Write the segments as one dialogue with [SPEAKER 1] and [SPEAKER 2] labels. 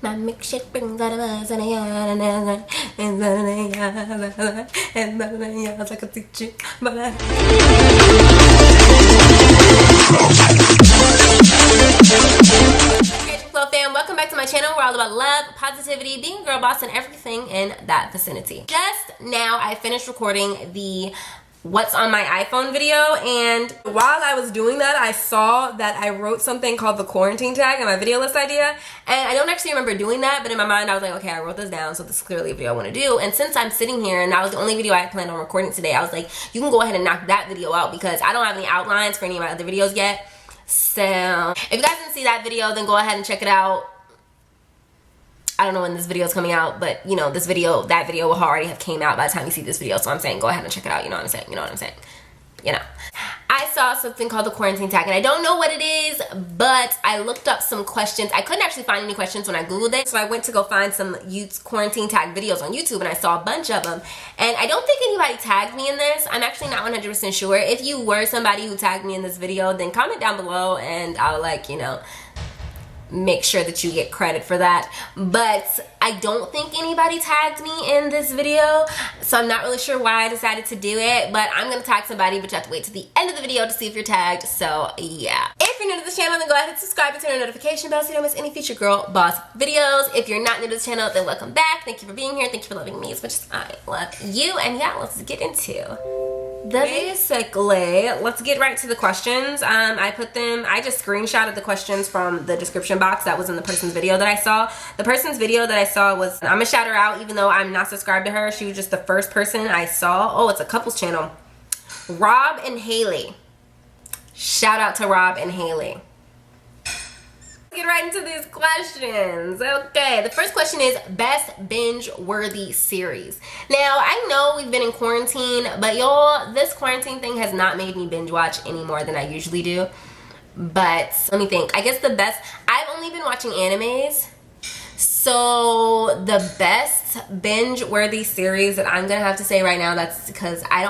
[SPEAKER 1] My milkshake brings out a buzz and I like a teacher. CherishingFlo fam, welcome back to my channel. We're all about love, positivity, being a girl boss, and everything in that vicinity. Just now, I finished recording the what's on my iPhone video, and while I was doing that, I saw that I wrote something called the quarantine tag in my video list idea, and I don't actually remember doing that, but in my mind I was like, okay, I wrote this down, so this is clearly a video I want to do. And since I'm sitting here and that was the only video I had planned on recording today, I was like, you can go ahead and knock that video out because I don't have any outlines for any of my other videos yet. So if you guys didn't see that video, then go ahead and check it out. I don't know when this video is coming out, but you know, that video will already have came out by the time you see this video. So I'm saying go ahead and check it out. You know what I'm saying? You know what I'm saying? You know. I saw something called the quarantine tag, and I don't know what it is, but I looked up some questions. I couldn't actually find any questions when I Googled it, so I went to go find some quarantine tag videos on YouTube, and I saw a bunch of them. And I don't think anybody tagged me in this. I'm actually not 100% sure. If you were somebody who tagged me in this video, then comment down below, and I'll, like, you know, make sure that you get credit for that. But I don't think anybody tagged me in this video, so I'm not really sure why I decided to do it, but I'm gonna tag somebody, but you have to wait to the end of the video to see if you're tagged. So yeah, if you're new to this channel, then go ahead and subscribe and turn on the notification bell so you don't miss any future girl boss videos. If you're not new to this channel, then welcome back. Thank you for being here. Thank you for loving me as much as I love you. And yeah, let's get into basically, let's get right to the questions. I just screenshotted the questions from the description box that was in the person's video that I saw. The person's video that I saw was, I'm gonna shout her out even though I'm not subscribed to her. She was just the first person I saw. Oh, it's a couples channel. Rob and Haley. Shout out to Rob and Haley. Get right into these questions. Okay, the first question is best binge-worthy series. Now, I know we've been in quarantine, but y'all, this quarantine thing has not made me binge watch any more than I usually do. But let me think. I guess the best, I've only been watching animes. So the best binge-worthy series that I'm gonna have to say right now, that's because I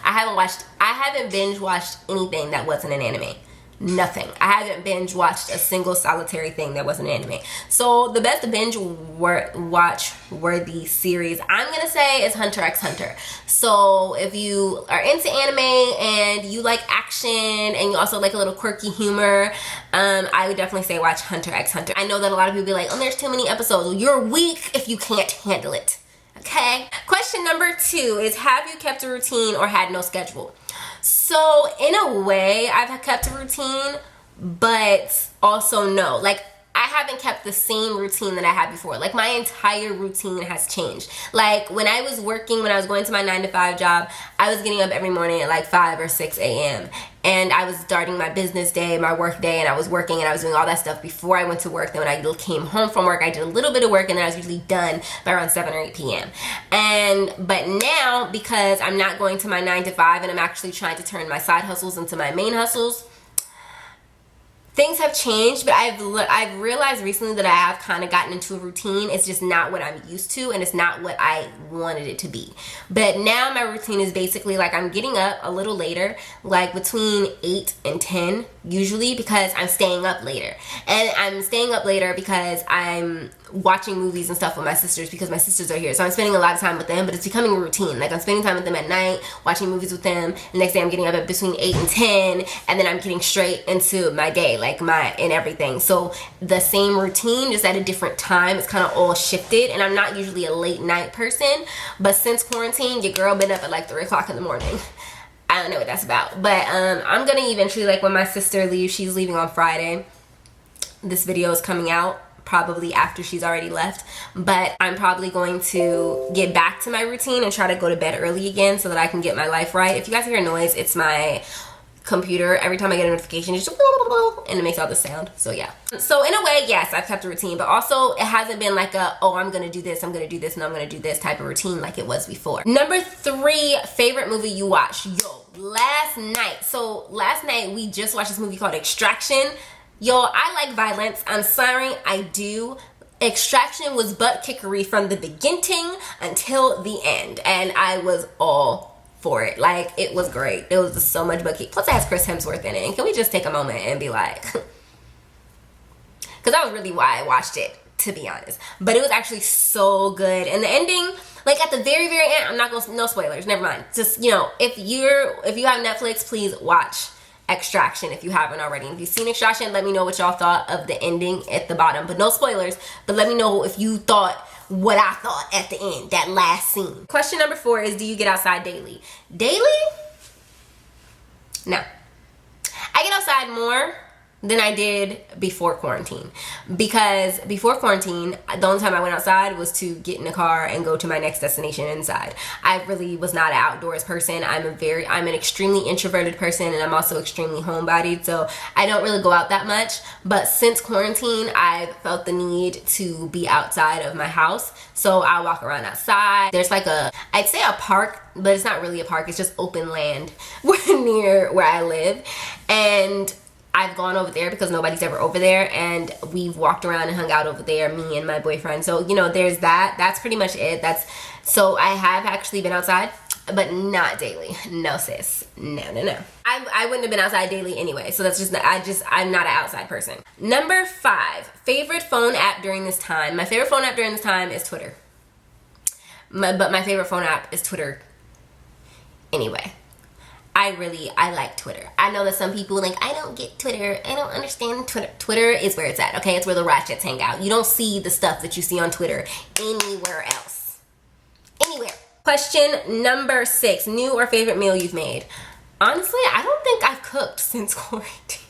[SPEAKER 1] haven't binge watched anything that wasn't an anime. Nothing. I haven't binge watched a single solitary thing that wasn't an anime. So the best binge watch worthy series I'm gonna say is Hunter x Hunter. So if you are into anime and you like action and you also like a little quirky humor, I would definitely say watch Hunter x Hunter. I know that a lot of people be like, oh, there's too many episodes. Well, you're weak if you can't handle it. Okay. Question number 2 is, have you kept a routine or had no schedule? So in a way, I've kept a routine, but also no. Like, I haven't kept the same routine that I had before. Like, my entire routine has changed. Like, when I was working, when I was going to my 9-to-5 job, I was getting up every morning at like 5 or 6 a.m. And I was starting my business day, my work day, and I was working and I was doing all that stuff before I went to work. Then when I came home from work, I did a little bit of work, and then I was usually done by around 7 or 8 p.m. But now, because I'm not going to my 9-to-5 and I'm actually trying to turn my side hustles into my main hustles, things have changed. But I've realized recently that I have kind of gotten into a routine. It's just not what I'm used to, and it's not what I wanted it to be. But now my routine is basically like I'm getting up a little later, like between 8 and 10 usually, because I'm staying up later. And I'm staying up later because I'm watching movies and stuff with my sisters, because my sisters are here. So I'm spending a lot of time with them, but it's becoming a routine. Like, I'm spending time with them at night, watching movies with them. The next day I'm getting up at between 8 and 10, and then I'm getting straight into my day, like and everything. So the same routine, just at a different time. It's kind of all shifted, and I'm not usually a late night person, but since quarantine, your girl been up at like 3 o'clock in the morning. I don't know what that's about, but I'm gonna eventually, like, when my sister leaves, she's leaving on Friday. This video is coming out probably after she's already left, but I'm probably going to get back to my routine and try to go to bed early again so that I can get my life right. If you guys hear a noise, it's my computer. Every time I get a notification, it's just and it makes all this sound. So yeah. So in a way, yes, I've kept a routine, but also it hasn't been like a, oh, I'm gonna do this, I'm gonna do this, and I'm gonna do this type of routine like it was before. Number 3, favorite movie you watch. Yo, last night we just watched this movie called Extraction. Yo, I like violence. I'm sorry, I do. Extraction was butt kickery from the beginning until the end, and I was all for it. Like, it was great. It was just so much butt kick. Plus, it has Chris Hemsworth in it. And can we just take a moment and be like, because that was really why I watched it. to be honest. But it was actually so good. And the ending, like at the very, very end, I'm not gonna, no spoilers, never mind. Just, you know, if you have Netflix, please watch Extraction if you haven't already. If you've seen Extraction, let me know what y'all thought of the ending at the bottom. But no spoilers, but let me know if you thought what I thought at the end, that last scene. Question number 4 is, do you get outside daily? Daily? No. I get outside more than I did before quarantine, because before quarantine the only time I went outside was to get in the car and go to my next destination inside. I really was not an outdoors person. I'm an extremely introverted person, and I'm also extremely homebodied, so I don't really go out that much. But since quarantine, I've felt the need to be outside of my house, so I walk around outside. There's like I'd say a park, but it's not really a park, it's just open land near where I live, and I've gone over there because nobody's ever over there, and we've walked around and hung out over there, me and my boyfriend. So, you know, there's that. That's pretty much it. So I have actually been outside, but not daily. No, sis. No. I wouldn't have been outside daily anyway. So that's just, I'm not an outside person. Number 5, favorite phone app during this time. My favorite phone app during this time is Twitter. But my favorite phone app is Twitter anyway. I like Twitter. I know that some people are like, I don't get Twitter. I don't understand Twitter. Twitter is where it's at, okay? It's where the ratchets hang out. You don't see the stuff that you see on Twitter anywhere else. Anywhere. Question number 6, new or favorite meal you've made. Honestly, I don't think I've cooked since quarantine.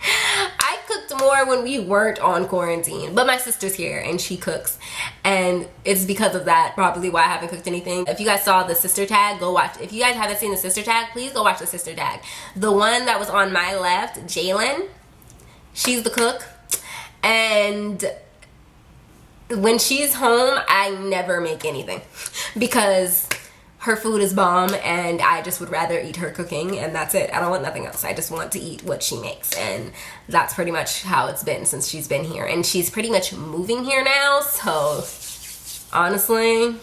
[SPEAKER 1] I cooked more when we weren't on quarantine, but my sister's here and she cooks, and it's because of that probably why I haven't cooked anything. If you guys saw the sister tag, go watch. If you guys haven't seen the sister tag, please go watch the sister tag. The one that was on my left, Jalen, she's the cook, and when she's home, I never make anything because her food is bomb, and I just would rather eat her cooking, and that's it. I don't want nothing else. I just want to eat what she makes, and that's pretty much how it's been since she's been here. And she's pretty much moving here now, so honestly.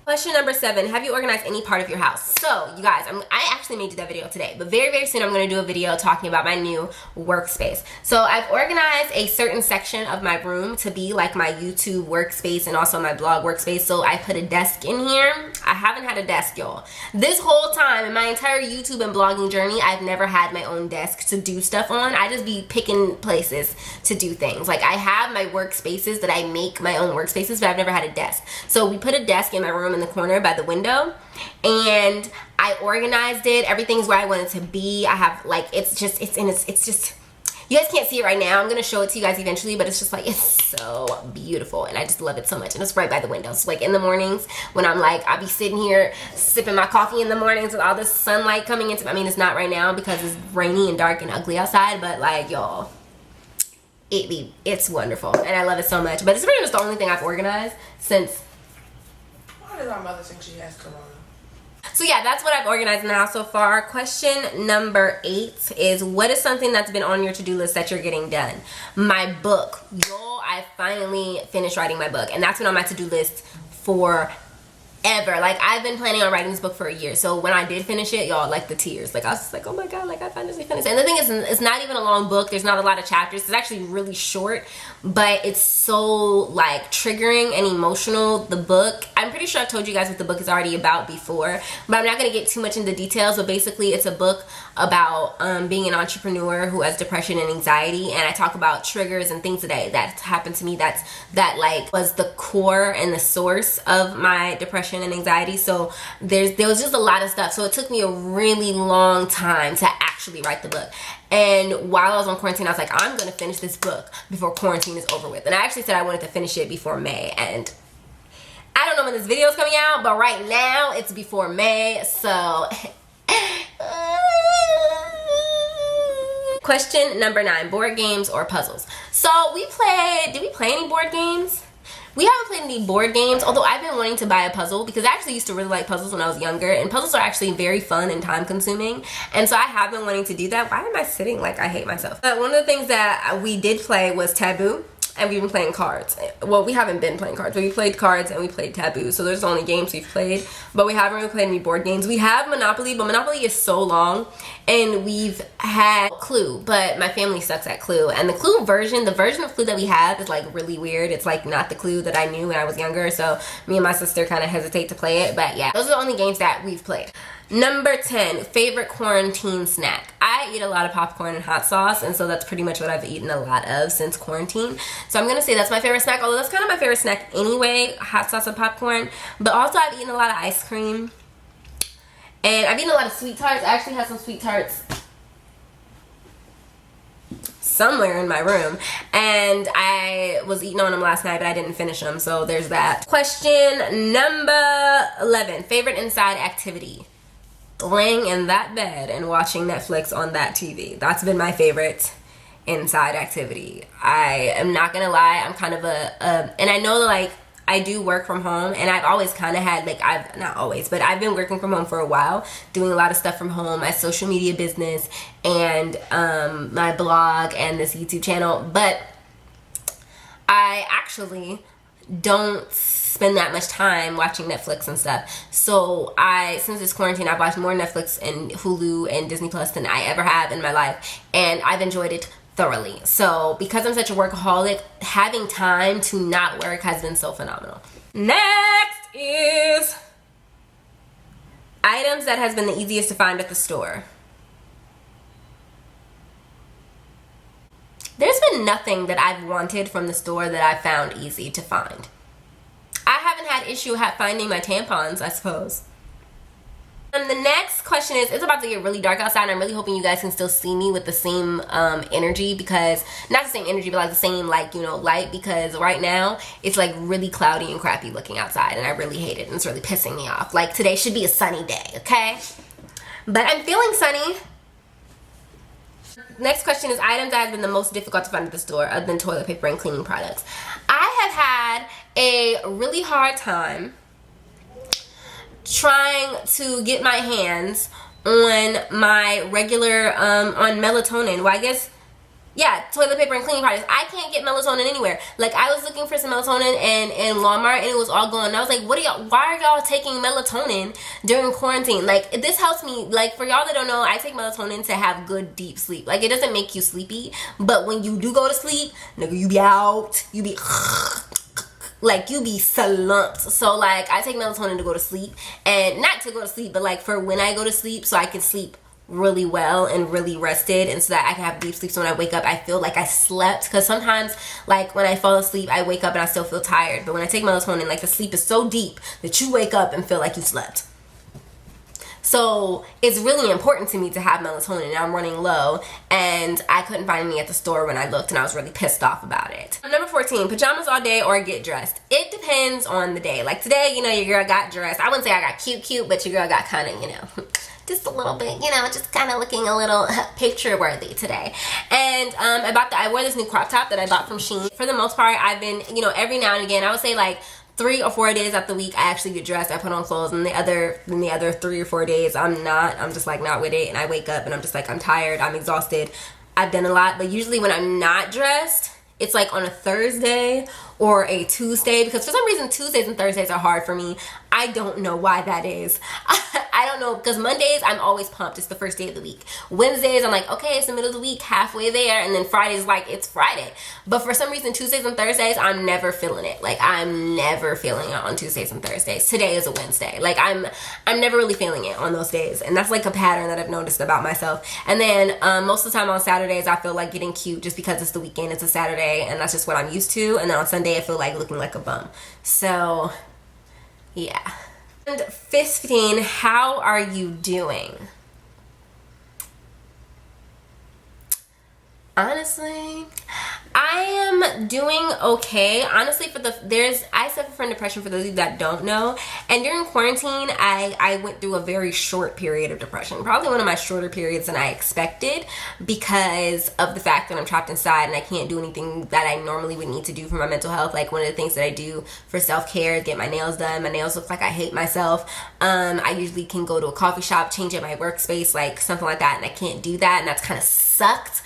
[SPEAKER 1] Question number 7, have you organized any part of your house? So, you guys, I actually made that video today, but very, very soon I'm going to do a video talking about my new workspace. So, I've organized a certain section of my room to be like my YouTube workspace and also my blog workspace. So, I put a desk in here. I haven't had a desk, y'all. This whole time, in my entire YouTube and blogging journey, I've never had my own desk to do stuff on. I just be picking places to do things. Like, I have my workspaces that I make my own workspaces, but I've never had a desk. So, we put a desk in my room in the corner by the window, and I organized it. Everything's where I want it to be. I have like, it's just, you guys can't see it right now. I'm gonna show it to you guys eventually, but it's just like, it's so beautiful, and I just love it so much. And it's right by the window. So like in the mornings when I'm like, I'll be sitting here sipping my coffee in the mornings with all this sunlight coming into, I mean, it's not right now because it's rainy and dark and ugly outside, but like, y'all, it's wonderful, and I love it so much. But it's pretty much the only thing I've organized since.
[SPEAKER 2] Why does our mother think she has corona?
[SPEAKER 1] So yeah, that's what I've organized in the house so far. Question number 8 is, what is something that's been on your to-do list that you're getting done? My book. Y'all, I finally finished writing my book, and that's been on my to-do list for ever. Like, I've been planning on writing this book for a year. So when I did finish it, y'all, like the tears. Like, I was just like, oh my God, like I finally finished it. And the thing is, it's not even a long book. There's not a lot of chapters. It's actually really short, but it's so like triggering and emotional. The book, I'm pretty sure I've told you guys what the book is already about before, but I'm not going to get too much into details. But basically, it's a book about being an entrepreneur who has depression and anxiety, and I talk about triggers and things that happened to me that like was the core and the source of my depression and anxiety. So there was just a lot of stuff. So it took me a really long time to actually write the book. And while I was on quarantine, I was like, I'm gonna finish this book before quarantine is over with. And I actually said I wanted to finish it before May, and I don't know when this video is coming out, but right now it's before May. So question number 9, board games or puzzles. So did we play any board games? We haven't played any board games, although I've been wanting to buy a puzzle because I actually used to really like puzzles when I was younger, and puzzles are actually very fun and time consuming, and so I have been wanting to do that. Why am I sitting like I hate myself? One of the things that we did play was Taboo. and we've been playing cards. Well, we haven't been playing cards, but we played cards and we played Taboo. So those are the only games we've played, but we haven't really played any board games. We have Monopoly, but Monopoly is so long, and we've had Clue, but my family sucks at Clue. And the version of Clue that we have is like really weird. It's like not the Clue that I knew when I was younger, so me and my sister kind of hesitate to play it. But yeah, those are the only games that we've played. Number 10, favorite quarantine snack. I eat a lot of popcorn and hot sauce, and so that's pretty much what I've eaten a lot of since quarantine. So I'm gonna say that's my favorite snack, although that's kind of my favorite snack anyway, hot sauce and popcorn. But also I've eaten a lot of ice cream, and I've eaten a lot of sweet tarts. I actually have some sweet tarts somewhere in my room, and I was eating on them last night, but I didn't finish them, so there's that. Question number 11, favorite inside activity. Laying in that bed and watching Netflix on that TV. That's been my favorite inside activity. I am not gonna lie, I'm kind of and I know like I do work from home, and I've always kind of had like, not always, but I've been working from home for a while, doing a lot of stuff from home, my social media business and my blog and this YouTube channel, but I actually don't spend that much time watching Netflix and stuff. So since this quarantine, I've watched more Netflix and Hulu and Disney Plus than I ever have in my life, and I've enjoyed it thoroughly. So because I'm such a workaholic, having time to not work has been so phenomenal. Next is items that has been the easiest to find at the store. There's been nothing that I've wanted from the store that I've found easy to find. I haven't had issue finding my tampons, I suppose. And the next question is, it's about to get really dark outside, and I'm really hoping you guys can still see me with the same energy, because, not the same energy, but like the same, like, you know, light, because right now it's like really cloudy and crappy looking outside, and I really hate it, and it's really pissing me off. Like, today should be a sunny day, okay? But I'm feeling sunny. Next question is items that have been the most difficult to find at the store other than toilet paper and cleaning products. I have had a really hard time trying to get my hands on my regular on melatonin. Well, I guess, yeah, toilet paper and cleaning products. I can't get melatonin anywhere. Like, I was looking for some melatonin in Walmart, and it was all gone. And I was like, why are y'all taking melatonin during quarantine? Like, this helps me. Like, for y'all that don't know, I take melatonin to have good deep sleep. Like, it doesn't make you sleepy, but when you do go to sleep, nigga, you be out, you be like, you be slumped. So like, I take melatonin to go to sleep, and not to go to sleep, but like for when I go to sleep, so I can sleep really well and really rested, and so that I can have deep sleep, so when I wake up I feel like I slept. Because sometimes, like, when I fall asleep I wake up and I still feel tired, but when I take melatonin, like, the sleep is so deep that you wake up and feel like you slept. So it's really important to me to have melatonin, and I'm running low, and I couldn't find any at the store when I looked, and I was really pissed off about it. Number 14, pajamas all day or get dressed. It depends on the day. Like today, you know, your girl got dressed. I wouldn't say I got cute, but your girl got kind of, you know, just a little bit, you know, just kind of looking a little picture worthy today. And I wore this new crop top that I bought from Shein. For the most part, I've been, you know, every now and again, I would say like 3 or 4 days out the week I actually get dressed, I put on clothes, and the other 3 or 4 days I'm just like not with it, and I wake up and I'm just like, I'm tired, I'm exhausted, I've done a lot. But usually when I'm not dressed, it's like on a Thursday or a Tuesday, because for some reason Tuesdays and Thursdays are hard for me. I don't know why that is. I don't know, because Mondays I'm always pumped, it's the first day of the week. Wednesdays I'm like, okay, it's the middle of the week, halfway there, and then Fridays like, it's Friday. But for some reason Tuesdays and Thursdays I'm never feeling it. Like, I'm never feeling it on Tuesdays and Thursdays. Today is a Wednesday. Like, I'm never really feeling it on those days, and that's like a pattern that I've noticed about myself. And then most of the time on Saturdays I feel like getting cute just because it's the weekend, it's a Saturday, and that's just what I'm used to. And then on Sunday I feel like looking like a bum. So yeah. And 15, how are you doing? Honestly, I am doing okay. Honestly, I suffer from depression, for those of you that don't know. And during quarantine, I went through a very short period of depression. Probably one of my shorter periods than I expected, because of the fact that I'm trapped inside and I can't do anything that I normally would need to do for my mental health. Like, one of the things that I do for self-care is get my nails done. My nails look like I hate myself. I usually can go to a coffee shop, change up my workspace, like something like that, and I can't do that, and that's kind of sucks. sucked.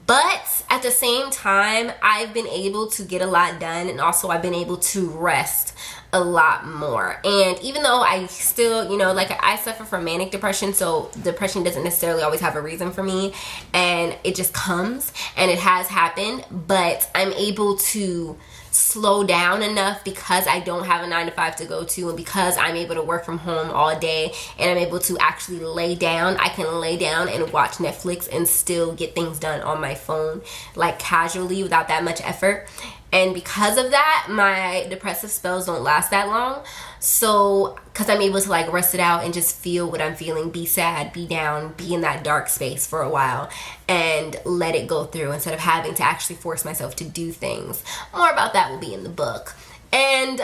[SPEAKER 1] But at the same time, I've been able to get a lot done, and also I've been able to rest a lot more. And even though I still, you know, like I suffer from manic depression, so depression doesn't necessarily always have a reason for me, and it just comes, and it has happened, but I'm able to slow down enough because I don't have a 9-to-5 to go to, and because I'm able to work from home all day, and I'm able to actually lay down. I can lay down and watch Netflix and still get things done on my phone, like casually, without that much effort. And because of that, my depressive spells don't last that long. So, because I'm able to like rest it out and just feel what I'm feeling, be sad, be down, be in that dark space for a while, and let it go through instead of having to actually force myself to do things. More about that will be in the book. And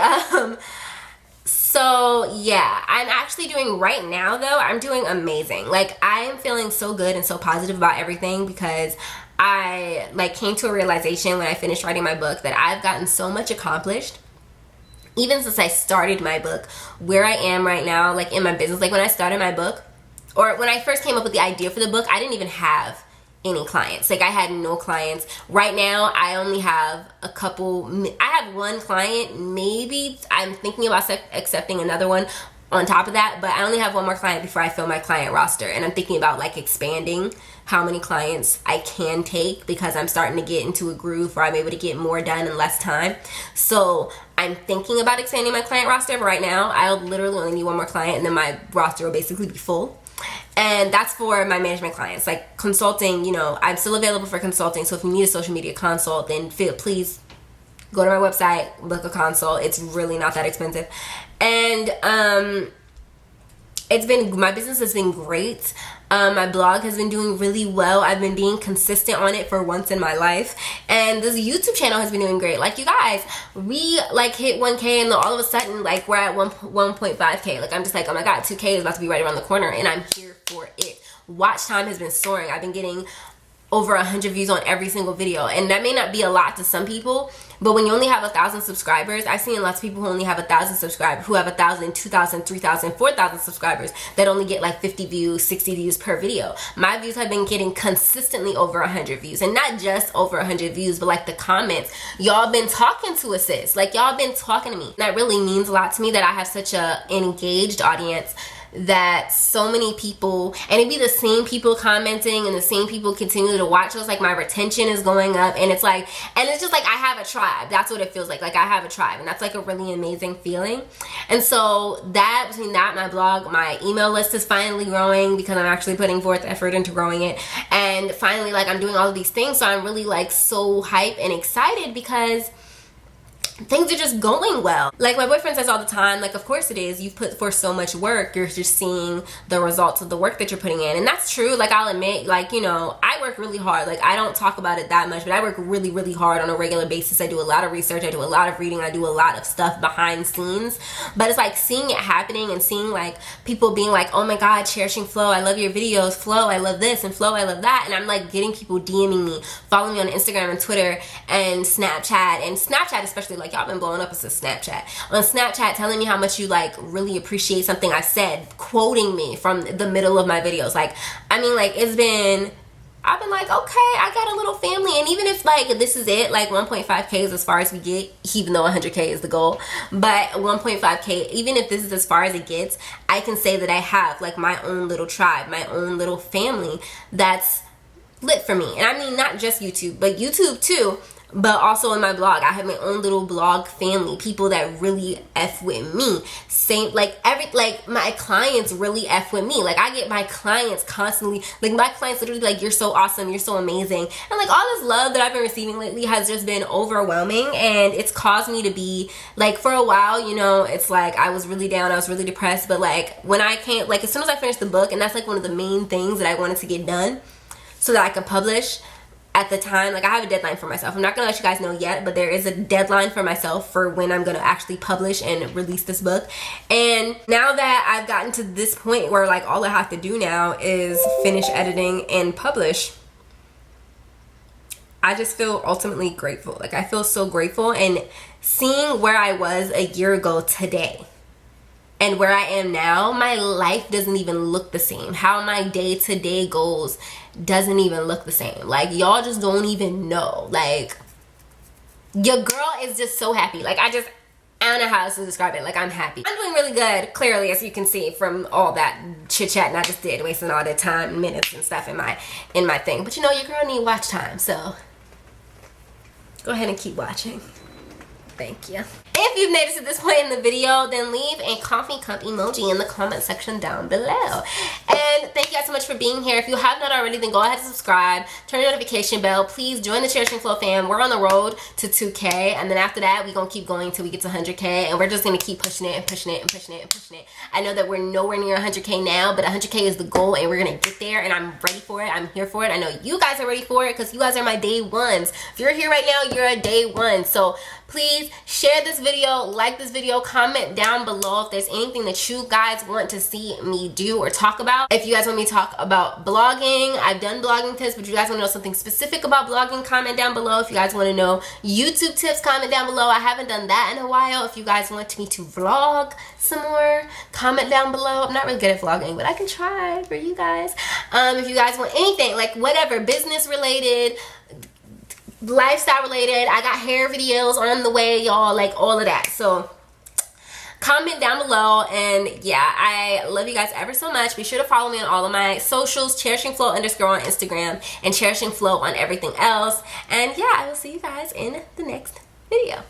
[SPEAKER 1] so yeah, I'm actually doing right now though, I'm doing amazing. Like I'm feeling so good and so positive about everything because I like came to a realization when I finished writing my book that I've gotten so much accomplished. Even since I started my book, where I am right now, like in my business, like when I started my book, or when I first came up with the idea for the book, I didn't even have any clients. Like I had no clients. Right now, I only have a couple. I have one client, maybe I'm thinking about accepting another one on top of that, but I only have one more client before I fill my client roster, and I'm thinking about like expanding how many clients I can take because I'm starting to get into a groove where I'm able to get more done in less time. So I'm thinking about expanding my client roster, but right now I'll literally only need one more client and then my roster will basically be full. And that's for my management clients. Like consulting, you know, I'm still available for consulting, so if you need a social media consult, then please go to my website, book a consult. It's really not that expensive. And my business has been great. My blog has been doing really well. I've been being consistent on it for once in my life. And this YouTube channel has been doing great. Like you guys, we like hit 1K and then all of a sudden like we're at 1.5K. Like I'm just like, oh my God, 2K is about to be right around the corner and I'm here for it. Watch time has been soaring. I've been getting over 100 views on every single video, and that may not be a lot to some people, but when you only have 1,000 subscribers, I've seen lots of people who only have 1,000 subscribers, who have 1,000, 2,000, 3,000, 4,000 subscribers that only get like 50 views, 60 views per video. My views have been getting consistently over 100 views, and not just over 100 views, but like the comments, y'all been talking to us, sis. Like y'all been talking to me. That really means a lot to me that I have such a engaged audience, that so many people, and it'd be the same people commenting and the same people continue to watch. So it's like my retention is going up, and it's like, and it's just like I have a tribe. That's what it feels like I have a tribe, and that's like a really amazing feeling. And so that, between that, my blog, my email list is finally growing because I'm actually putting forth effort into growing it, and finally like I'm doing all of these things. So I'm really like so hyped and excited because things are just going well. Like my boyfriend says all the time, like of course it is, you've put forth so much work, you're just seeing the results of the work that you're putting in. And that's true. Like I'll admit, like, you know, I work really hard. Like I don't talk about it that much, but I work really, really hard on a regular basis. I do a lot of research, I do a lot of reading, I do a lot of stuff behind scenes. But it's like seeing it happening and seeing like people being like, oh my God, CherishingFlo, I love your videos, Flo, I love this, and Flo, I love that. And I'm like getting people DMing me, following me on Instagram and Twitter and Snapchat especially. Like y'all been blowing up as a Snapchat. On Snapchat telling me how much you like really appreciate something I've said, quoting me from the middle of my videos. Like, I mean, like I've been like, okay, I got a little family, and even if like this is it, like 1.5K is as far as we get, even though 100K is the goal, but 1.5K, even if this is as far as it gets, I can say that I have like my own little tribe, my own little family that's lit for me. And I mean not just YouTube, but YouTube too, but also in my blog. I have my own little blog family, people that really F with me. Same, like my clients really F with me. Like I get my clients constantly, like my clients literally be like, you're so awesome, you're so amazing. And like all this love that I've been receiving lately has just been overwhelming, and it's caused me to be like, for a while, you know, it's like I was really down, I was really depressed, but like when I came, like as soon as I finished the book, and that's like one of the main things that I wanted to get done so that I could publish at the time, like I have a deadline for myself. I'm not gonna let you guys know yet, but there is a deadline for myself for when I'm gonna actually publish and release this book. And now that I've gotten to this point where like all I have to do now is finish editing and publish, I just feel ultimately grateful. Like I feel so grateful, and seeing where I was a year ago today, and where I am now, my life doesn't even look the same. How my day-to-day goes doesn't even look the same. Like, y'all just don't even know. Like, your girl is just so happy. Like, I don't know how else to describe it. Like, I'm happy. I'm doing really good, clearly, as you can see from all that chit-chatting I just did, wasting all that time and minutes and stuff in my thing. But you know, your girl need watch time, so go ahead and keep watching. Thank you. If you've made it to this point in the video, then leave a coffee cup emoji in the comment section down below. And thank you guys so much for being here. If you have not already, then go ahead and subscribe. Turn your notification bell. Please join the Cherishing Flow fam. We're on the road to 2K. And then after that, we're going to keep going till we get to 100K. And we're just going to keep pushing it and pushing it and pushing it and pushing it. I know that we're nowhere near 100K now, but 100K is the goal and we're going to get there. And I'm ready for it. I'm here for it. I know you guys are ready for it because you guys are my day ones. If you're here right now, you're a day one. So please share this video, like this video, comment down below if there's anything that you guys want to see me do or talk about. If you guys want me to talk about blogging, I've done blogging tips, but you guys want to know something specific about blogging, comment down below. If you guys want to know YouTube tips, comment down below. I haven't done that in a while. If you guys want me to vlog some more, comment down below. I'm not really good at vlogging, but I can try for you guys. If you guys want anything, like whatever, business related, lifestyle related, I got hair videos on the way, y'all, like all of that. So comment down below, and yeah, I love you guys ever so much. Be sure to follow me on all of my socials, CherishingFlo_ on Instagram, and CherishingFlo on everything else. And yeah, I will see you guys in the next video.